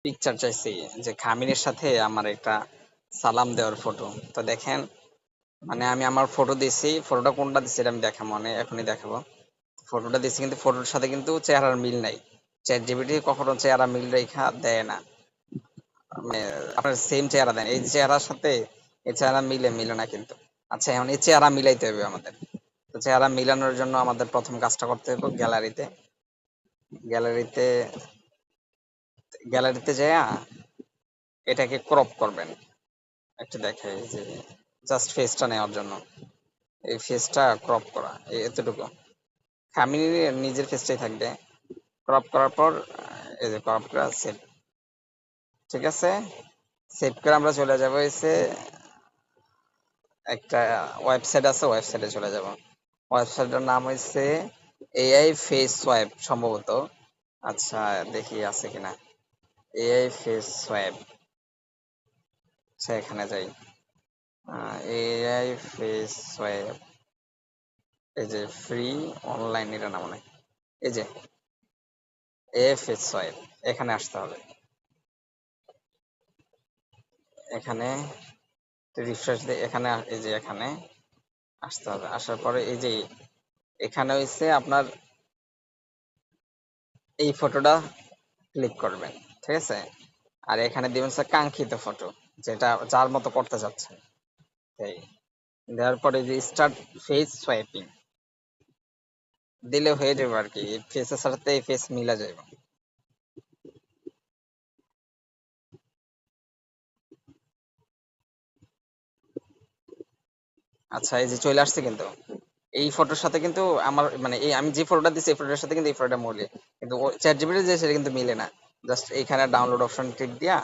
Picture চাইছি যে খামিনের সাথে আমার একটা সালাম দেওয়ার ফটো। তো দেখেন, মানে আমি আমার ফটো দিছি, ফটোটা কোনটা দিছি এটা আমি দেখাবো, মানে এখনই দেখাবো। ফটোটা দিছি কিন্তু ফটোর সাথে কিন্তু চেহারার মিল নাই। চ্যাট জিপিটি কখনো চেহারা মিল রেখা দেয় না, মানে আপনার সেম চেহারা দেন, এই চেহারার সাথে এই চেহারা মিলে মিলে না কিন্তু। আচ্ছা, এখন এই চেহারা মিলাইতে হবে আমাদের। তো চেহারা মিলানোর জন্য আমাদের প্রথম কাজটা করতে হবে গ্যালারিতে। গ্যালারিতে গ্যালারিতে যাইয়া এটাকে ক্রপ করবেন। একটা দেখাই যে জাস্ট ফেসটা নেওয়ার জন্য এই ফেসটা ক্রপ করা, এতটুকু। খামিনি নিজের ফেসটাই থাকবে। ক্রপ করার পর এই যে ক্রপ করা সেভ, ঠিক আছে। সেভ করে আমরা চলে যাবো এসে একটা ওয়েবসাইট আছে, ওয়েবসাইটে চলে যাব। ওয়েবসাইটের নাম হচ্ছে এআই ফেস সোয়াইপ সম্ভবত। আচ্ছা, দেখি আছে কিনা। এআই ফেস সোয়াইপ, এখানে যাই। এআই ফেস সোয়াইপ, এই যে ফ্রি অনলাইন, এটা না মনে হয়। এই যে এআই ফেস সোয়াইপ, এখানে আসতে হবে। এখানে রিফ্রেশ দিয়ে এখানে এই যে এখানে আসতে হবে। আসার পরে এই যে এখানে হচ্ছে আপনার এই ফটোটা ক্লিক করবেন, ঠিক আছে। আর এখানে দিবেন হচ্ছে কাঙ্ক্ষিত ফটো, যেটা যার মতো করতে চাচ্ছেন। এই দেওয়ার পরে যে স্টার্ট ফেস সোয়াইপিং দিলে হয়ে যাবে আর কি, ফেসের সাথে এই ফেস মিলা যাবে। আচ্ছা, এই যে চলে আসছে কিন্তু এই ফটোর সাথে কিন্তু আমার, মানে এই আমি যে ফটোটা দিচ্ছি এই ফটোটার সাথে কিন্তু এই ফটোটা মিলে, কিন্তু চ্যাট জিপিটি যে সেটা কিন্তু মিলে না। জাস্ট এইখানে ডাউনলোড অপশন ক্লিক দিয়া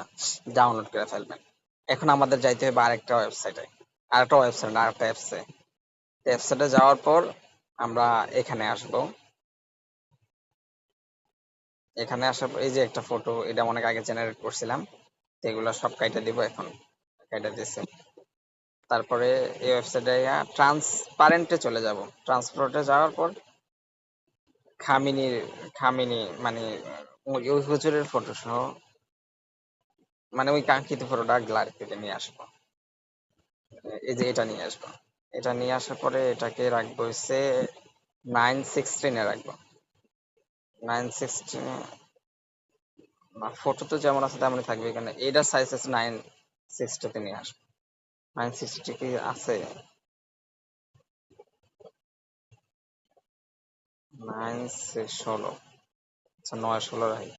ডাউনলোড করে ফেলবেন। এখন আমাদের যাইতে হবে আরেকটা ওয়েবসাইটে, আরেকটা ওয়েবসাইট না আরেকটা অ্যাপসে। অ্যাপসেটে যাওয়ার পর আমরা এখানে আসব। এখানে আসার পর এই যে একটা ফটো, এটা অনেক আগে জেনারেট করছিলাম, তো এগুলো সব কাইটা দিব এখন। কাইটা দিছি। তারপরে এই ওয়েবসাইটে ট্রান্সপারেন্টে চলে যাব। ট্রান্সপারেন্টে যাওয়ার পর খামিনি, খামিনি মানে ওই হুজুরের ফটো সহ, মানে ওই কাঙ্ক্ষিত ফটোটা গ্যালারি থেকে নিয়ে আসবো। এই যে এটা নিয়ে আসবো। এটা নিয়ে আসার পরে এটাকে রাখবো হচ্ছে 9:16 রাখবো। 9:16 না, ফটো তো যেমন আছে তেমনই থাকবে, এখানে এটার সাইজ আছে 9:60 নিয়ে আসবো। 9:60 কি আছে? 9:16, আচ্ছা 9:16 রাখি।